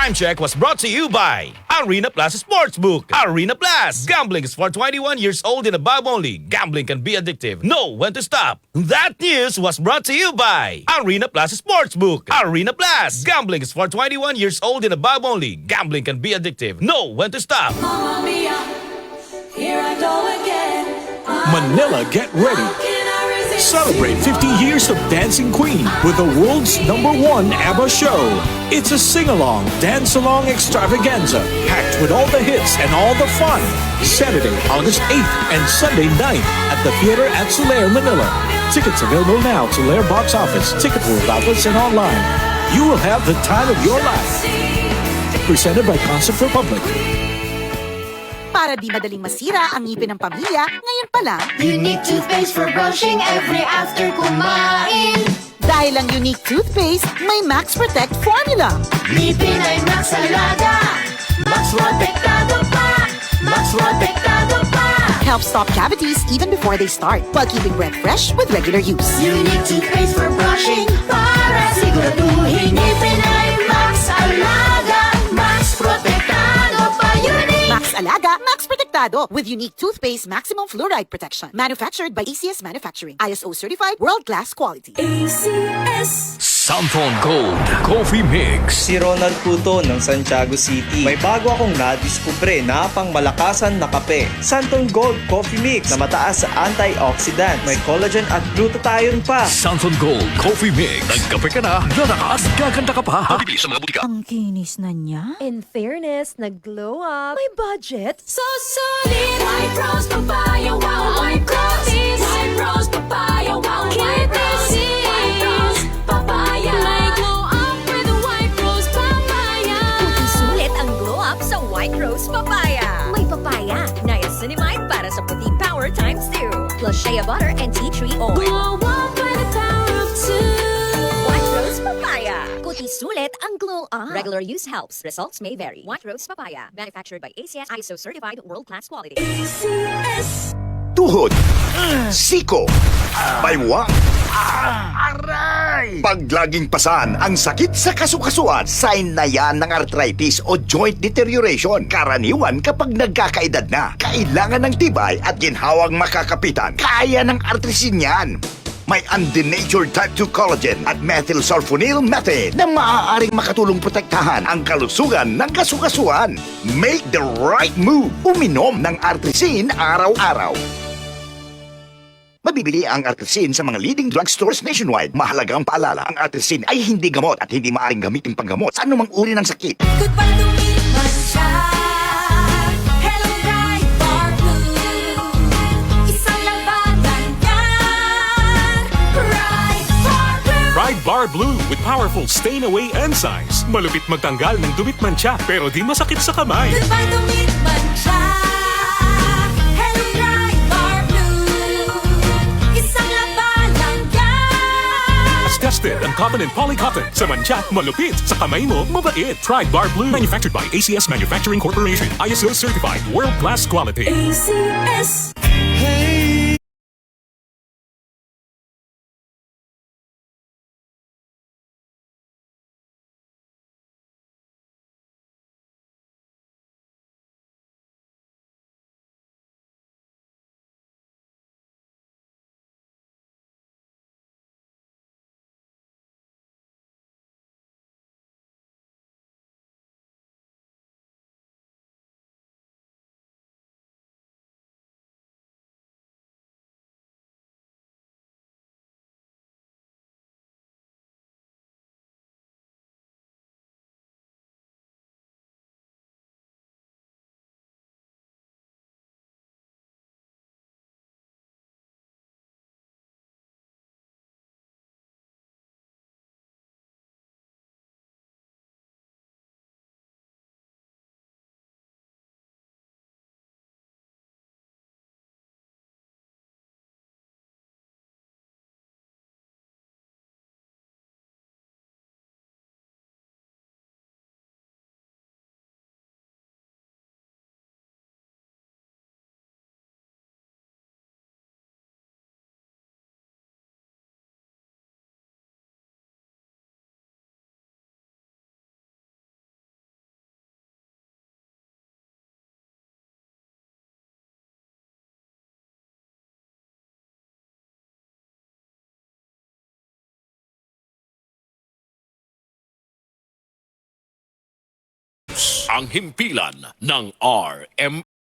Time check was brought to you by Arena Plus Sportsbook. Arena Plus. Gambling is for 21 years old and above only. Gambling can be addictive. Know when to stop. That news was brought to you by Arena Plus Sportsbook. Arena Plus. Gambling is for 21 years old and above only. Gambling can be addictive. Know when to stop. Mamma mia, here I go again. Manila, get ready. Celebrate 50 years of Dancing Queen with the world's #1 ABBA show. It's a sing-along, dance-along extravaganza, packed with all the hits and all the fun. Saturday, August 8th and Sunday 9th at the Theater at Soler, Manila. Tickets available now to Soler Box Office, Ticket World outlets, and online. You will have the time of your life. Presented by Concert Republic. Para di madaling masira ang ngipin ng pamilya, ngayon pa lang, Unique toothpaste for brushing every after kumain. dahil ang unique toothpaste, may Max Protect formula. Ngipin ay Max Alaga. Max Protektado pa. Max Protektado pa. Helps stop cavities even before they start, while keeping breath fresh with regular use. Unique toothpaste for brushing para siguraduhin ngipin ay Max Alaga. Max Protektado pa. Unique. Max Alaga, Max Protectado with unique toothpaste maximum fluoride protection. Manufactured by ACS Manufacturing. ISO certified world-class quality. ACS. Santon Gold Coffee Mix. Si Ronald Puto ng Santiago City. May bago akong nadiskubre na pangmalakasan na kape. Santon Gold Coffee Mix na mataas sa antioxidant. May collagen at glutathione pa. Santon Gold Coffee Mix. Nagkape ka na, lalakas, gaganda ka pa. Mabibili sa mga butika. Ang kinis na niya. In fairness, nag-glow up. May budget. So solid. White Rose Papaya. Wow. White Rose. White Rose Papaya. Wow. White Rose. White Rose Papaya. May glow up with the White Rose Papaya. Puting sulit ang glow up sa White Rose Papaya. May papaya, niacinamide para sa puting power times 2. Plus shea butter and tea tree oil. Glow up with the power of 2. White Rose Papaya. Puting sulit ang glow up. Regular use helps. Results may vary. White Rose Papaya. Manufactured by ACS ISO certified world-class quality. ACS. Tuhod, siko, baywang, aray! Pag laging pasan ang sakit sa kasukasuan, sign na yan ng arthritis o joint deterioration. Karaniwan kapag nagkakaedad na, kailangan ng tibay at ginhawang makakapitan. Kaya ng artrisin yan. May undenatured type 2 collagen at methylsulfonyl methane na maaaring makatulong protektahan ang kalusugan ng kasukasuan. Make the right move. Uminom ng artrisin araw-araw. Mabibili ang artrisin sa mga leading drugstores nationwide. Mahalagang paalala, ang artrisin ay hindi gamot at hindi maaaring gamitin panggamot sa anumang uri ng sakit. Goodbye to me, Masya. Hello, Bright Bar Blue. Isang labanan yan. Bright Bar Blue. Pride Bar Blue with powerful stain-away enzymes. Malupit magtanggal ng dumit mancha pero di masakit sa kamay. Goodbye to me, Masya. Hello, Bright Bar Blue. Isang labanan yan. As tested ang cotton and polycotton. Sa mancha, malupit. Sa kamay mo, mabait. Pride Bar Blue. Manufactured by ACS Manufacturing Corporation. ISO certified world-class quality. ACS. Ang himpilan ng RM